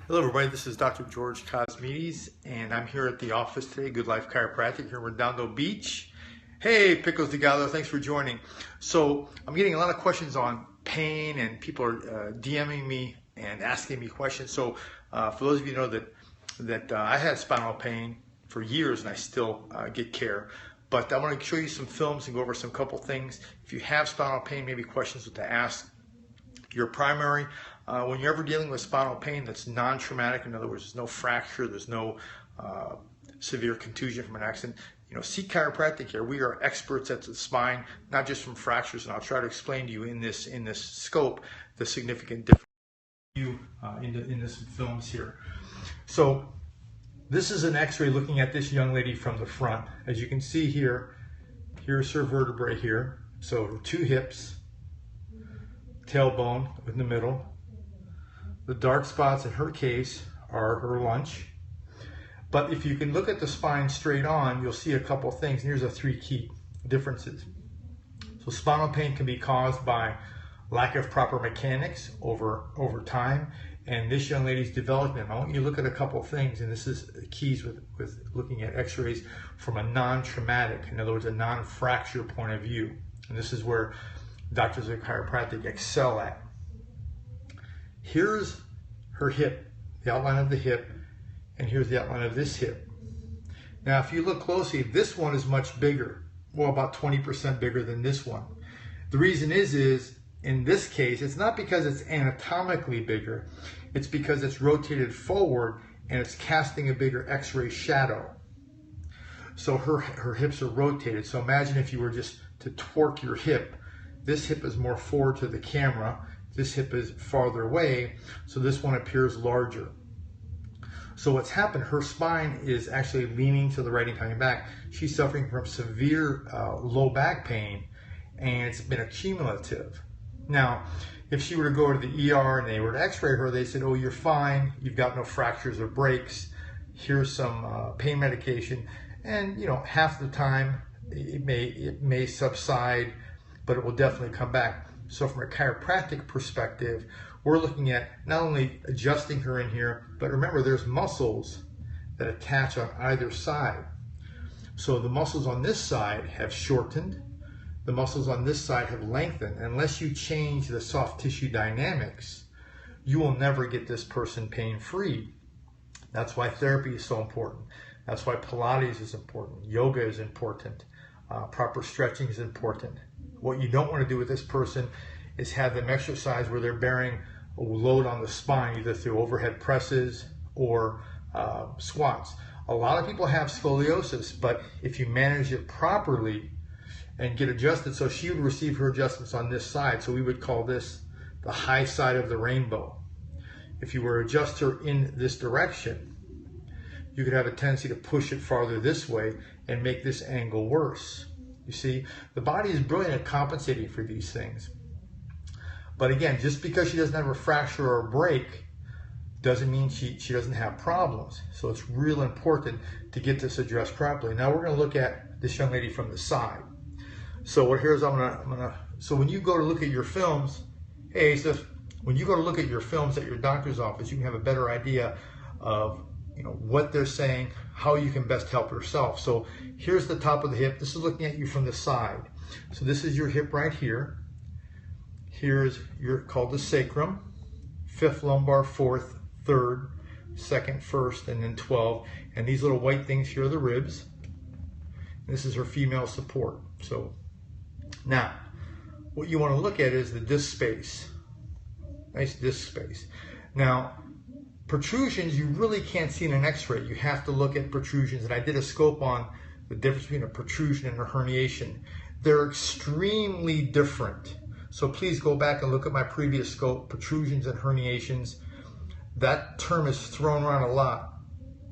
Hello everybody, this is Dr. George Kosmides, and I'm here at the office today, Good Life Chiropractic here in Redondo Beach. Hey, Pickles de Gallo, thanks for joining. So I'm getting a lot of questions on pain, and people are DMing me and asking me questions. So for those of you who know that I had spinal pain for years and I still get care. But I want to show you some films and go over some couple things. If you have spinal pain, maybe questions to ask your primary. When you're ever dealing with spinal pain that's non-traumatic, in other words, there's no fracture, there's no severe contusion from an accident, seek chiropractic care. We are experts at the spine, not just from fractures, and I'll try to explain to you in this scope the significant difference in this films here. So this is an x-ray looking at this young lady from the front. As you can see here, here's her vertebrae here. So 2 hips, tailbone in the middle. The dark spots in her case are her lunch. But if you can look at the spine straight on, you'll see a couple things. And here's the 3 key differences. So spinal pain can be caused by lack of proper mechanics over time. And this young lady's development, I want you to look at a couple things, and this is the keys with looking at x-rays from a non-traumatic, in other words, a non-fracture point of view. And this is where doctors of chiropractic excel at. Here's her hip, the outline of the hip, and here's the outline of this hip. Now, if you look closely, this one is much bigger, well, about 20% bigger than this one. The reason is in this case, it's not because it's anatomically bigger, it's because it's rotated forward and it's casting a bigger x-ray shadow. So her hips are rotated. So imagine if you were just to torque your hip. This hip is more forward to the camera. This hip is farther away, so this one appears larger. So what's happened, her spine is actually leaning to the right and coming back. She's suffering from severe low back pain, and it's been accumulative. Now, if she were to go to the ER and they were to x-ray her, they said, oh, you're fine, you've got no fractures or breaks, here's some pain medication, and half the time it may subside, but it will definitely come back. So from a chiropractic perspective, we're looking at not only adjusting her in here, but remember there's muscles that attach on either side. So the muscles on this side have shortened, the muscles on this side have lengthened. Unless you change the soft tissue dynamics, you will never get this person pain-free. That's why therapy is so important. That's why Pilates is important. Yoga is important. Proper stretching is important. What you don't want to do with this person is have them exercise where they're bearing a load on the spine, either through overhead presses or squats. A lot of people have scoliosis, but if you manage it properly and get adjusted, so she would receive her adjustments on this side, so we would call this the high side of the rainbow. If you were to adjust her in this direction, you could have a tendency to push it farther this way and make this angle worse. You see, the body is brilliant at compensating for these things. But again, just because she doesn't have a fracture or a break doesn't mean she doesn't have problems. So it's real important to get this addressed properly. Now we're going to look at this young lady from the side. So so when you go to look at your films, when you go to look at your films at your doctor's office, you can have a better idea of what they're saying, how you can best help yourself. So here's the top of the hip. This is looking at you from the side. So this is your hip right here. Here's called the sacrum, 5th lumbar, 4th, 3rd, 2nd, 1st, and then 12. And these little white things here are the ribs. And this is her female support. So now, what you want to look at is the disc space. Nice disc space. Now, protrusions you really can't see in an x-ray. You have to look at protrusions, and I did a scope on the difference between a protrusion and a herniation. They're extremely different. So please go back and look at my previous scope, protrusions and herniations. That term is thrown around a lot.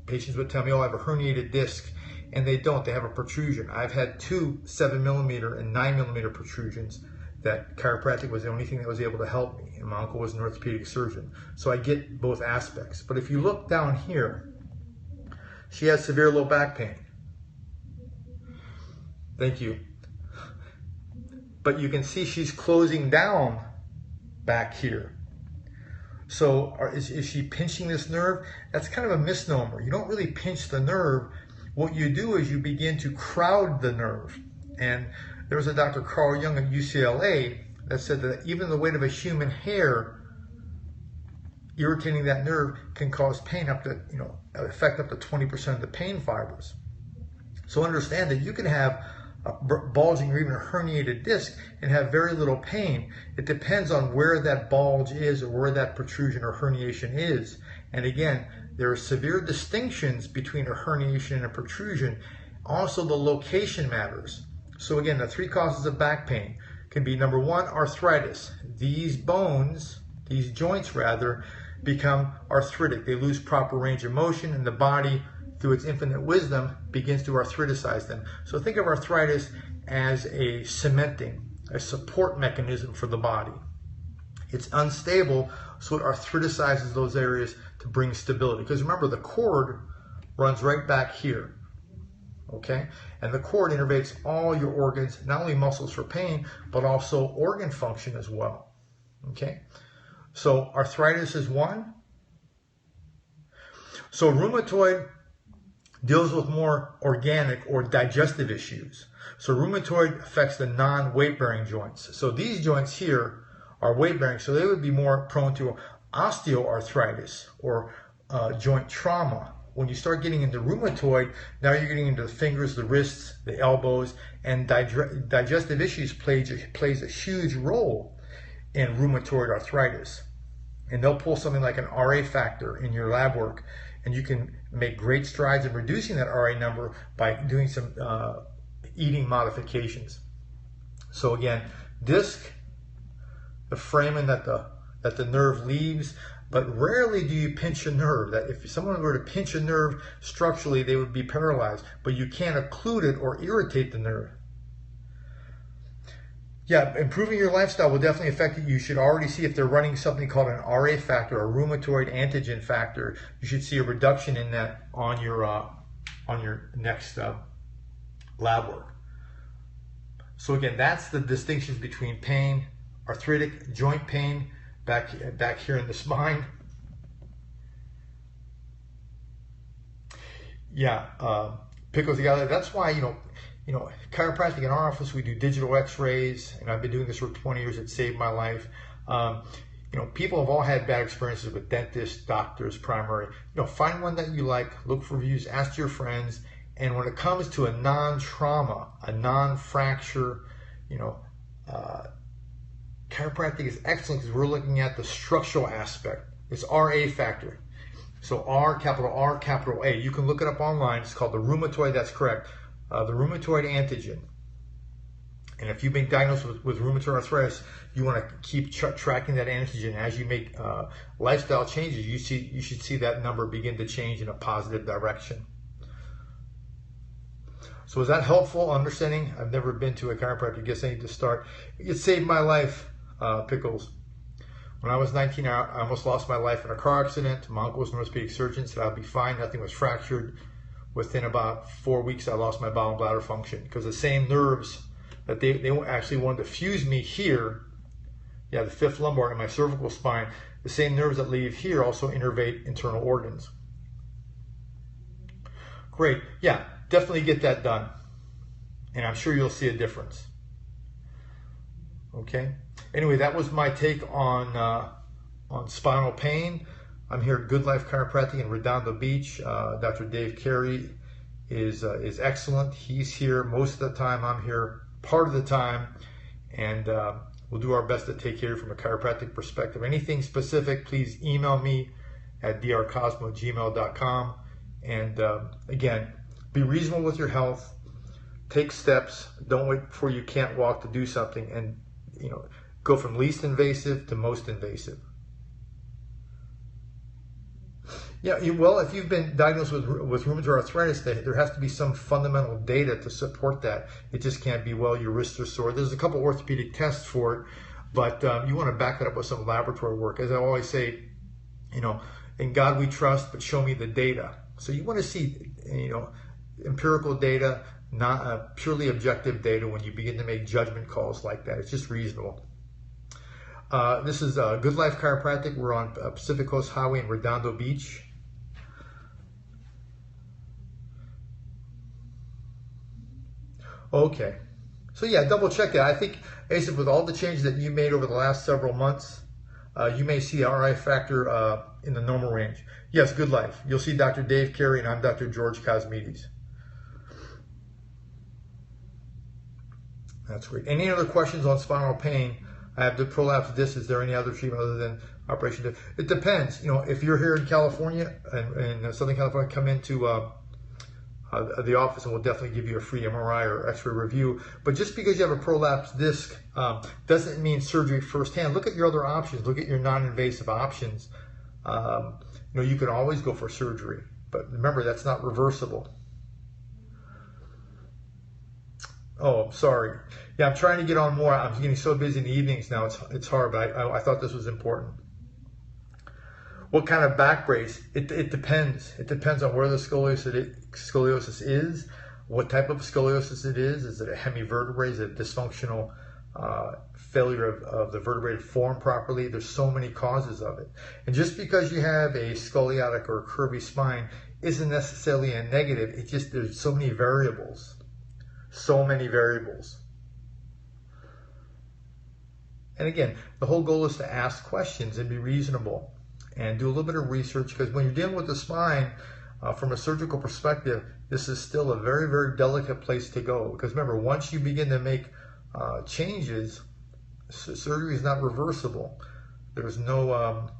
Patients would tell me, oh, I have a herniated disc, and they don't. They have a protrusion. I've had 2 7mm and 9mm protrusions that chiropractic was the only thing that was able to help me, and my uncle was an orthopedic surgeon. So I get both aspects. But if you look down here, she has severe low back pain. Thank you. But you can see she's closing down back here. So is she pinching this nerve? That's kind of a misnomer. You don't really pinch the nerve. What you do is you begin to crowd the nerve. And there was a Dr. Carl Jung at UCLA that said that even the weight of a human hair irritating that nerve can cause pain up to, affect up to 20% of the pain fibers. So understand that you can have a bulging or even a herniated disc and have very little pain. It depends on where that bulge is or where that protrusion or herniation is. And again, there are severe distinctions between a herniation and a protrusion. Also, the location matters. So again, the 3 causes of back pain can be, number 1, arthritis. These joints rather, become arthritic. They lose proper range of motion, and the body, through its infinite wisdom, begins to arthriticize them. So think of arthritis as a cementing, a support mechanism for the body. It's unstable, so it arthriticizes those areas to bring stability. Because remember, the cord runs right back here, okay? And the cord innervates all your organs, not only muscles for pain, but also organ function as well, okay? So arthritis is one. So rheumatoid deals with more organic or digestive issues. So rheumatoid affects the non-weight-bearing joints. So these joints here are weight-bearing, so they would be more prone to osteoarthritis or joint trauma. When you start getting into rheumatoid, now you're getting into the fingers, the wrists, the elbows, and digestive issues plays a huge role in rheumatoid arthritis. And they'll pull something like an RA factor in your lab work, and you can make great strides in reducing that RA number by doing some eating modifications. So again, disc, the foramen that the nerve leaves, but rarely do you pinch a nerve. That if someone were to pinch a nerve structurally, they would be paralyzed, but you can't occlude it or irritate the nerve. Yeah, improving your lifestyle will definitely affect it. You should already see if they're running something called an RA factor, a rheumatoid antigen factor. You should see a reduction in that on your next lab work. So again, that's the distinctions between pain, arthritic, joint pain, back here in the spine. Yeah, pickles together. That's why, chiropractic in our office, we do digital x-rays, and I've been doing this for 20 years. It saved my life. People have all had bad experiences with dentists, doctors, primary. Find one that you like, look for reviews, ask your friends, and when it comes to a non-trauma, a non-fracture, chiropractic is excellent because we're looking at the structural aspect. It's RA factor. So R, capital A. You can look it up online. It's called the rheumatoid, that's correct. The rheumatoid antigen. And if you've been diagnosed with rheumatoid arthritis, you want to keep tracking that antigen. As you make lifestyle changes, you should see that number begin to change in a positive direction. So is that helpful understanding? I've never been to a chiropractor. Guess I need to start. It saved my life, Pickles. When I was 19, I almost lost my life in a car accident. My uncle was an orthopedic surgeon, said I'd be fine. Nothing was fractured. Within about 4 weeks, I lost my bowel and bladder function because the same nerves that they actually wanted to fuse me here, the 5th lumbar and my cervical spine, the same nerves that leave here also innervate internal organs. Great. Yeah, definitely get that done. And I'm sure you'll see a difference. Okay. Anyway, that was my take on spinal pain. I'm here at Good Life Chiropractic in Redondo Beach. Dr. Dave Carey is excellent. He's here most of the time. I'm here part of the time, and we'll do our best to take care of you from a chiropractic perspective. Anything specific, please email me at drcosmo@gmail.com. And again, be reasonable with your health. Take steps. Don't wait before you can't walk to do something, and go from least invasive to most invasive. Yeah, well, if you've been diagnosed with rheumatoid arthritis, there has to be some fundamental data to support that. It just can't be, your wrists are sore. There's a couple orthopedic tests for it, but you want to back that up with some laboratory work. As I always say, in God we trust, but show me the data. So you want to see, empirical data, not purely objective data when you begin to make judgment calls like that. It's just reasonable. This is Good Life Chiropractic. We're on Pacific Coast Highway in Redondo Beach. Okay. So yeah, double check that. I think, Asa, with all the changes that you made over the last several months, you may see the RI factor in the normal range. Yes, Good Life. You'll see Dr. Dave Carey, and I'm Dr. George Kosmides. That's great. Any other questions on spinal pain? I have the prolapse disc. Is there any other treatment other than operation? It depends. You know, if you're here in California and in Southern California, come into the office and we'll definitely give you a free MRI or X-ray review. But just because you have a prolapse disc doesn't mean surgery firsthand. Look at your other options. Look at your non-invasive options. You know, you can always go for surgery, but remember, that's not reversible. Oh, sorry. Yeah, I'm trying to get on more. I'm getting so busy in the evenings now. It's hard, but I thought this was important. What kind of back brace? It depends. It depends on where the scoliosis is, what type of scoliosis it is. Is it a hemivertebrae? Is it a dysfunctional failure of the vertebrae to form properly? There's so many causes of it. And just because you have a scoliotic or a curvy spine isn't necessarily a negative. It's just there's so many variables. So many variables. And again, the whole goal is to ask questions and be reasonable and do a little bit of research, because when you're dealing with the spine, from a surgical perspective, this is still a very, very delicate place to go. Because remember, once you begin to make changes, surgery is not reversible. There's no,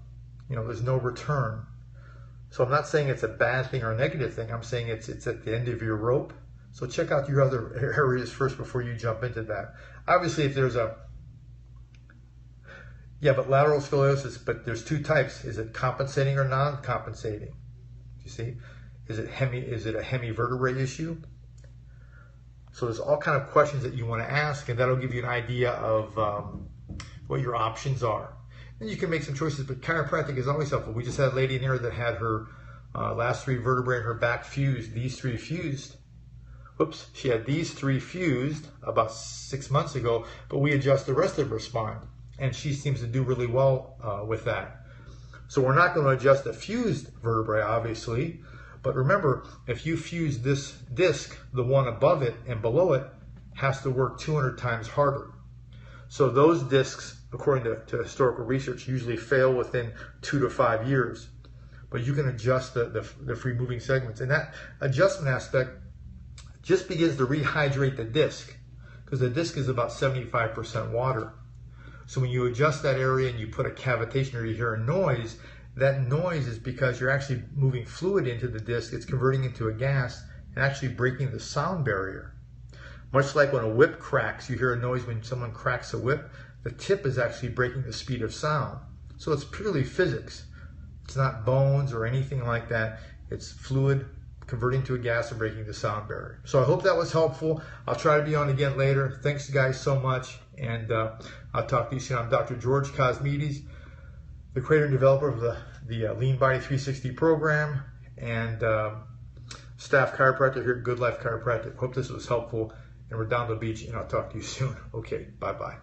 there's no return. So I'm not saying it's a bad thing or a negative thing. I'm saying it's at the end of your rope. So check out your other areas first before you jump into that. Obviously, if there's but lateral scoliosis, but there's two types. Is it compensating or non-compensating? You see? Is it a hemivertebrae issue? So there's all kind of questions that you want to ask, and that'll give you an idea of what your options are. And you can make some choices, but chiropractic is always helpful. We just had a lady in here that had her last three vertebrae in her back fused. These three fused. Whoops, she had these three fused about 6 months ago, but we adjust the rest of her spine, and she seems to do really well with that. So we're not going to adjust the fused vertebrae, obviously, but remember, if you fuse this disc, the one above it and below it has to work 200 times harder. So those discs, according to historical research, usually fail within 2 to 5 years. But you can adjust the free moving segments, and that adjustment aspect just begins to rehydrate the disc, because the disc is about 75% water. So when you adjust that area and you put a cavitation or you hear a noise, that noise is because you're actually moving fluid into the disc. It's converting into a gas and actually breaking the sound barrier. Much like when a whip cracks, you hear a noise when someone cracks a whip, the tip is actually breaking the speed of sound. So it's purely physics. It's not bones or anything like that. It's fluid converting to a gas and breaking the sound barrier. So I hope that was helpful. I'll try to be on again later. Thanks guys so much, and I'll talk to you soon. I'm Dr. George Kosmides, the creator and developer of the Lean Body 360 program, and staff chiropractor here at Good Life Chiropractic. Hope this was helpful, and we're down the beach, and I'll talk to you soon. Okay, bye-bye.